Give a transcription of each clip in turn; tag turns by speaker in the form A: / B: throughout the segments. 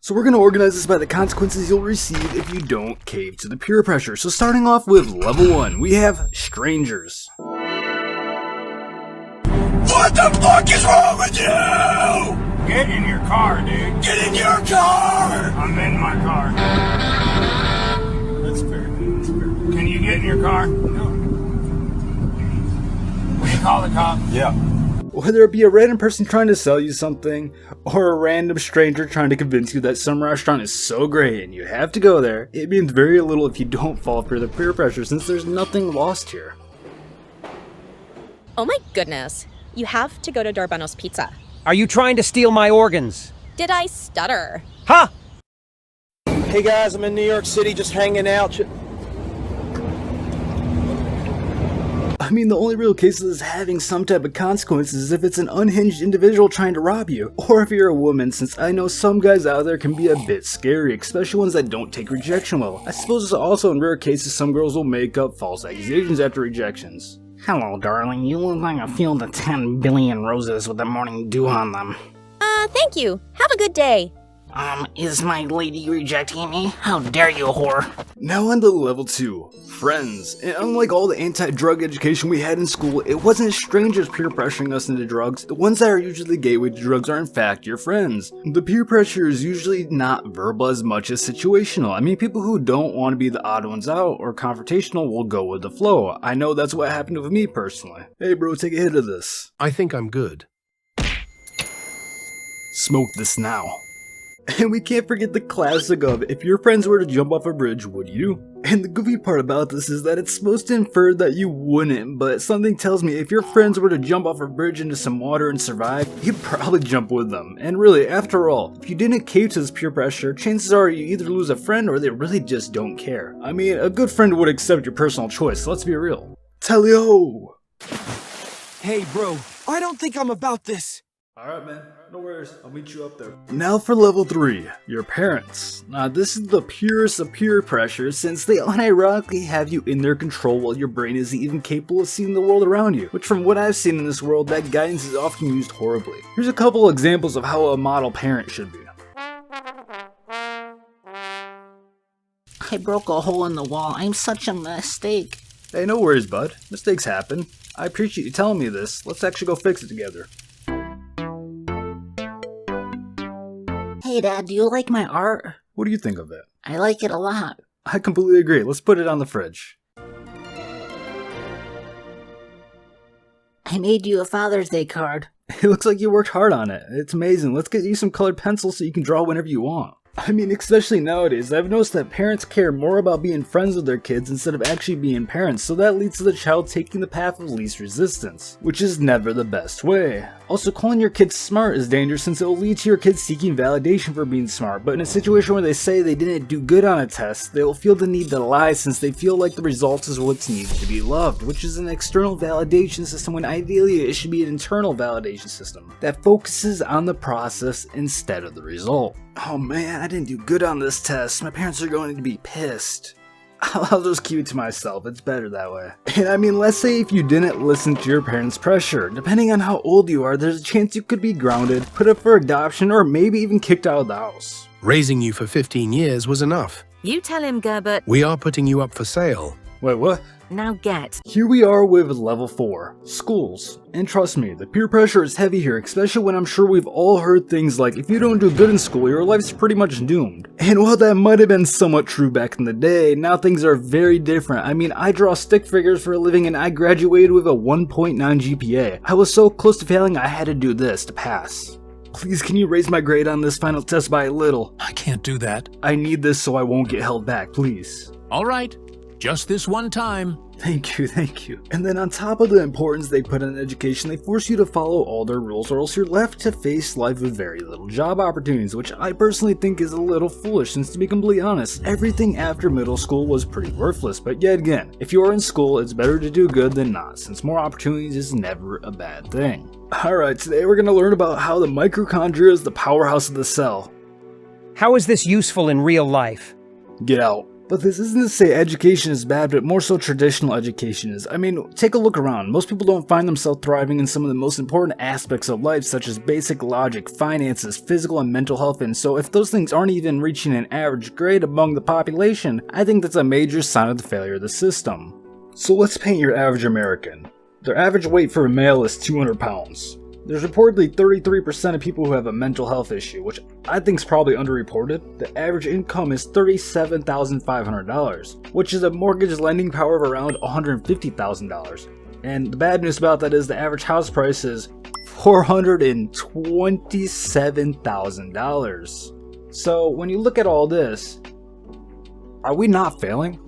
A: So we're going to organize this by the consequences you'll receive if you don't cave to the peer pressure. So starting off with level 1, we have strangers.
B: What the fuck is wrong with you?
C: Get in your car, dude.
B: Get in your car!
C: I'm in my car. That's fair. That's fair. Can you get in your car? No. Will you call the cops?
B: Yeah.
A: Whether it be a random person trying to sell you something, or a random stranger trying to convince you that some restaurant is so great and you have to go there, it means very little if you don't fall for the peer pressure since there's nothing lost here.
D: Oh my goodness. You have to go to Dorbol's Pizza.
E: Are you trying to steal my organs?
D: Did I stutter?
E: Ha!
F: Hey guys, I'm in New York City just hanging out.
A: I mean, the only real case of this having some type of consequences is if it's an unhinged individual trying to rob you, or if you're a woman, since I know some guys out there can be a bit scary, especially ones that don't take rejection well. I suppose it's also in rare cases some girls will make up false accusations after rejections.
G: Hello, darling. You look like a field of 10 billion roses with the morning dew on them.
D: Thank you. Have a good day.
G: Is my lady rejecting me? How dare you, whore?
A: Now on to level 2, friends. And unlike all the anti-drug education we had in school, it wasn't strangers peer pressuring us into drugs. The ones that are usually the gateway to drugs are in fact your friends. The peer pressure is usually not verbal as much as situational. I mean, people who don't want to be the odd ones out or confrontational will go with the flow. I know that's what happened with me personally. Hey bro, take a hit of this.
H: I think I'm good.
A: Smoke this now. And we can't forget the classic of, if your friends were to jump off a bridge, would you? And the goofy part about this is that it's supposed to infer that you wouldn't, but something tells me if your friends were to jump off a bridge into some water and survive, you'd probably jump with them. And really, after all, if you didn't cave to this peer pressure, chances are you either lose a friend or they really just don't care. I mean, a good friend would accept your personal choice, let's be real. Tally-ho!
F: Hey bro, I don't think I'm about this.
A: Alright man, no worries, I'll meet you up there. Now for level 3, your parents. Now this is the purest of peer pressure since they unironically have you in their control while your brain isn't even capable of seeing the world around you. Which from what I've seen in this world, that guidance is often used horribly. Here's a couple examples of how a model parent should be.
G: I broke a hole in the wall. I'm such a mistake.
A: Hey, no worries bud, mistakes happen. I appreciate you telling me this, let's actually go fix it together.
G: Hey Dad, do you like my art?
A: What do you think of it?
G: I like it a lot.
A: I completely agree, let's put it on the fridge.
G: I made you a Father's Day card.
A: It looks like you worked hard on it. It's amazing. Let's get you some colored pencils so you can draw whenever you want. I mean, especially nowadays, I've noticed that parents care more about being friends with their kids instead of actually being parents, so that leads to the child taking the path of least resistance, which is never the best way. Also, calling your kids smart is dangerous since it will lead to your kids seeking validation for being smart, but in a situation where they say they didn't do good on a test, they will feel the need to lie since they feel like the result is what's needed to be loved, which is an external validation system when ideally it should be an internal validation system that focuses on the process instead of the result. Oh man, I didn't do good on this test. My parents are going to be pissed. I'll just keep it to myself, it's better that way. And I mean, let's say if you didn't listen to your parents' pressure, depending on how old you are, there's a chance you could be grounded, put up for adoption, or maybe even kicked out of the house.
H: Raising you for 15 years was enough.
I: You tell him, Gerbert.
H: We are putting you up for sale.
A: Wait, what?
I: Now get.
A: Here we are with level 4, schools. And trust me, the peer pressure is heavy here, especially when I'm sure we've all heard things like, if you don't do good in school, your life's pretty much doomed. And while that might have been somewhat true back in the day, now things are very different. I mean, I draw stick figures for a living and I graduated with a 1.9 GPA. I was so close to failing I had to do this to pass. Please, can you raise my grade on this final test by a little?
J: I can't do that.
A: I need this so I won't get held back, please.
J: All right. Just this one time.
A: Thank you. And then on top of the importance they put in education, they force you to follow all their rules or else you're left to face life with very little job opportunities, which I personally think is a little foolish since, to be completely honest, everything after middle school was pretty worthless. But yet again, if you're in school, it's better to do good than not, since more opportunities is never a bad thing. Alright, today we're going to learn about how the mitochondria is the powerhouse of the cell.
E: How is this useful in real life?
A: Get out. But this isn't to say education is bad, but more so traditional education is. I mean, take a look around. Most people don't find themselves thriving in some of the most important aspects of life, such as basic logic, finances, physical and mental health, and so if those things aren't even reaching an average grade among the population, I think that's a major sign of the failure of the system. So let's paint your average American. Their average weight for a male is 200 pounds. There's reportedly 33% of people who have a mental health issue, which I think is probably underreported. The average income is $37,500, which is a mortgage lending power of around $150,000. And the bad news about that is the average house price is $427,000. So when you look at all this, are we not failing?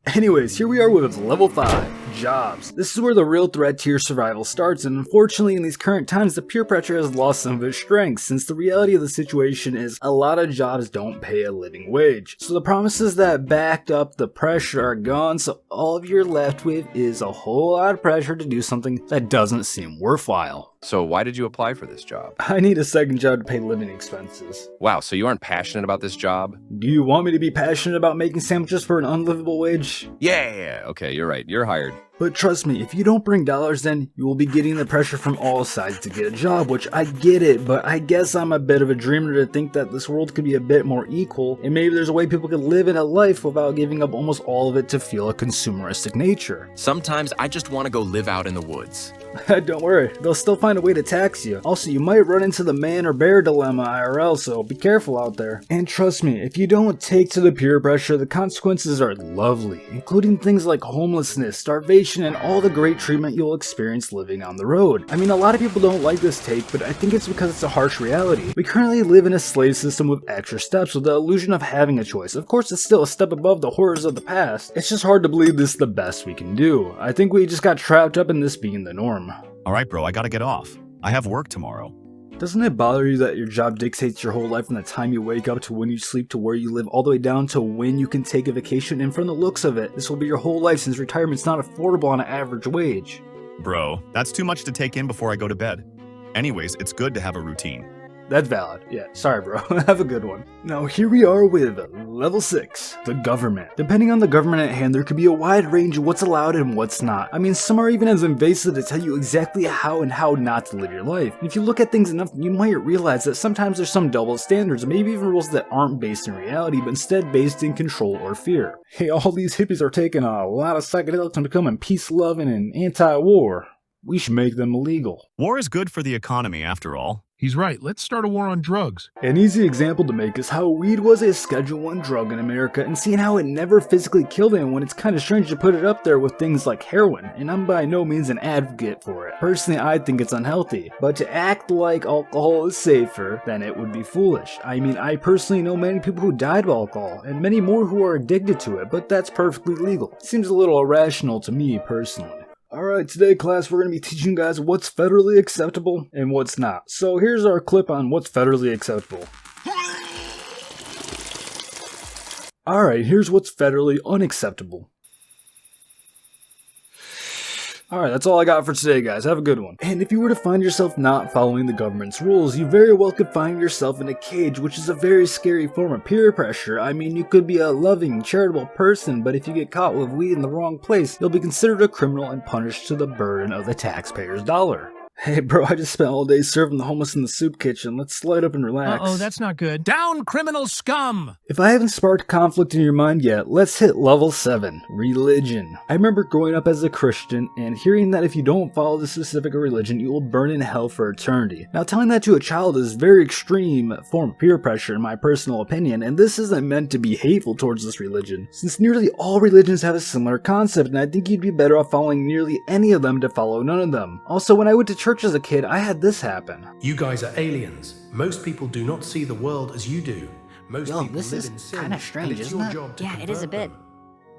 A: Anyways, here we are with level 5. Jobs. This is where the real threat to your survival starts, and unfortunately in these current times the peer pressure has lost some of its strength, since the reality of the situation is a lot of jobs don't pay a living wage. So the promises that backed up the pressure are gone, so all you're left with is a whole lot of pressure to do something that doesn't seem worthwhile.
K: So why did you apply for this job?
A: I need a second job to pay living expenses.
K: Wow, so you aren't passionate about this job?
A: Do you want me to be passionate about making sandwiches for an unlivable wage?
K: Yeah, okay, you're right, you're hired.
A: But trust me, if you don't bring dollars in, you will be getting the pressure from all sides to get a job, which I get it, but I guess I'm a bit of a dreamer to think that this world could be a bit more equal, and maybe there's a way people could live in a life without giving up almost all of it to feel a consumeristic nature.
K: Sometimes I just want to go live out in the woods.
A: Don't worry, they'll still find a way to tax you. Also, you might run into the man or bear dilemma IRL, so be careful out there. And trust me, if you don't take to the peer pressure, the consequences are lovely, including things like homelessness, starvation, and all the great treatment you'll experience living on the road. I mean, a lot of people don't like this take, but I think it's because it's a harsh reality. We currently live in a slave system with extra steps, with the illusion of having a choice. Of course, it's still a step above the horrors of the past. It's just hard to believe this is the best we can do. I think we just got trapped up in this being the norm.
L: Alright bro, I gotta get off. I have work tomorrow.
A: Doesn't it bother you that your job dictates your whole life from the time you wake up to when you sleep to where you live, all the way down to when you can take a vacation? And from the looks of it, this will be your whole life since retirement's not affordable on an average wage.
L: Bro, that's too much to take in before I go to bed. Anyways, it's good to have a routine.
A: That's valid. Yeah, sorry bro. Have a good one. Now here we are with level 6, the government. Depending on the government at hand, there could be a wide range of what's allowed and what's not. I mean, some are even as invasive to tell you exactly how and how not to live your life. And if you look at things enough, you might realize that sometimes there's some double standards, maybe even rules that aren't based in reality, but instead based in control or fear. Hey, all these hippies are taking a lot of psychedelics and becoming peace-loving and anti-war. We should make them illegal.
L: War is good for the economy after all.
H: He's right, let's start a war on drugs.
A: An easy example to make is how weed was a Schedule 1 drug in America, and seeing how it never physically killed anyone, it's kind of strange to put it up there with things like heroin, and I'm by no means an advocate for it. Personally, I think it's unhealthy, but to act like alcohol is safer, then it would be foolish. I mean, I personally know many people who died of alcohol, and many more who are addicted to it, but that's perfectly legal. Seems a little irrational to me personally. Alright, today class we're going to be teaching you guys what's federally acceptable and what's not. So here's our clip on what's federally acceptable. Alright, here's what's federally unacceptable. Alright, that's all I got for today, guys. Have a good one. And if you were to find yourself not following the government's rules, you very well could find yourself in a cage, which is a very scary form of peer pressure. I mean, you could be a loving, charitable person, but if you get caught with weed in the wrong place, you'll be considered a criminal and punished to the burden of the taxpayer's dollar. Hey bro, I just spent all day serving the homeless in the soup kitchen. Let's slide up and relax.
J: Uh-oh, that's not good. Down, criminal scum!
A: If I haven't sparked conflict in your mind yet, let's hit level 7, religion. I remember growing up as a Christian and hearing that if you don't follow the specific religion, you will burn in hell for eternity. Now telling that to a child is a very extreme form of peer pressure in my personal opinion, and this isn't meant to be hateful towards this religion, since nearly all religions have a similar concept, and I think you'd be better off following nearly any of them to follow none of them. Also, when I went to church as a kid, I had this happen.
M: You guys are aliens. Most people do not see the world as you do. Most people
G: this
M: live
G: is
M: in sin,
G: kind of strange,
M: and it's
G: isn't
M: your
G: it?
M: job to
I: Yeah, it is a
M: convert
I: bit.
M: them.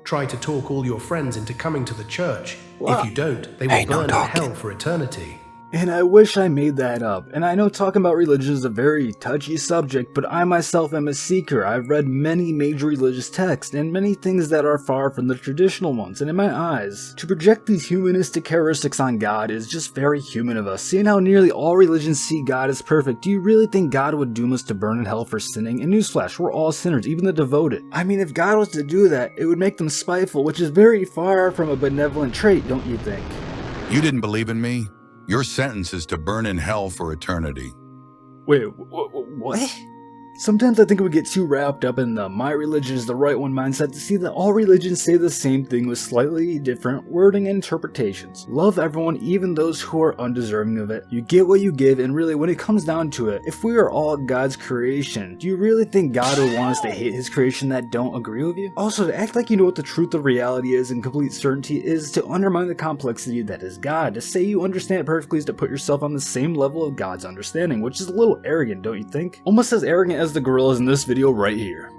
M: Try to talk all your friends into coming to the church.
A: What?
M: If you don't, they will burn in hell for eternity.
A: And I wish I made that up. And I know talking about religion is a very touchy subject, but I myself am a seeker. I've read many major religious texts and many things that are far from the traditional ones, and in my eyes, to project these humanistic characteristics on God is just very human of us. Seeing how nearly all religions see God as perfect, do you really think God would doom us to burn in hell for sinning? And newsflash, we're all sinners, even the devoted. I mean, if God was to do that, it would make them spiteful, which is very far from a benevolent trait, don't you think?
B: You didn't believe in me? Your sentence is to burn in hell for eternity.
A: Wait, what? Sometimes I think we get too wrapped up in the my religion is the right one mindset to see that all religions say the same thing with slightly different wording and interpretations. Love everyone, even those who are undeserving of it. You get what you give, and really when it comes down to it, if we are all God's creation, do you really think God would want us to hate his creation that don't agree with you? Also, to act like you know what the truth of reality is and complete certainty is to undermine the complexity that is God. To say you understand it perfectly is to put yourself on the same level of God's understanding, which is a little arrogant, don't you think? Almost as arrogant as the gorillas in this video right here.